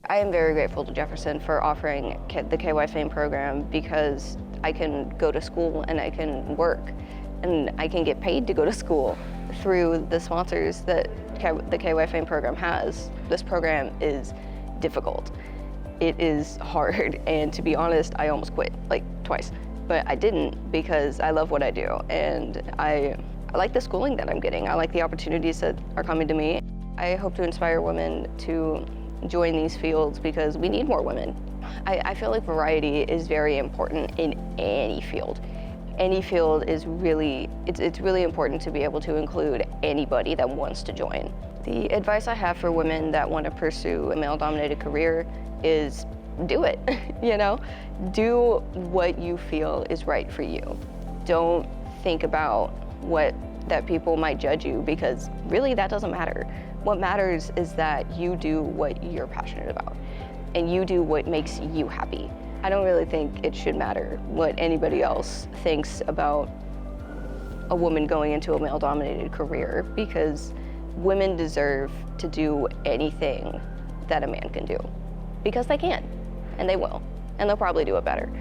I am very grateful to Jefferson for offering the KYFAME program because I can go to school and I can work and I can get paid to go to school through the sponsors that the KYFAME program has. This program is difficult. It is hard, and to be honest, I almost quit, like twice. But I didn't because I love what I do, and I like the schooling that I'm getting. I like the opportunities that are coming to me. I hope to inspire women to join these fields because we need more women. I feel like variety is very important in any field. Any field is really, it's really important to be able to include anybody that wants to join. The advice I have for women that want to pursue a male-dominated career is do it, you know? Do what you feel is right for you. Don't think about that people might judge you because really that doesn't matter. What matters is that you do what you're passionate about and you do what makes you happy. I don't really think it should matter what anybody else thinks about a woman going into a male-dominated career because women deserve to do anything that a man can do because they can, and they will, and they'll probably do it better.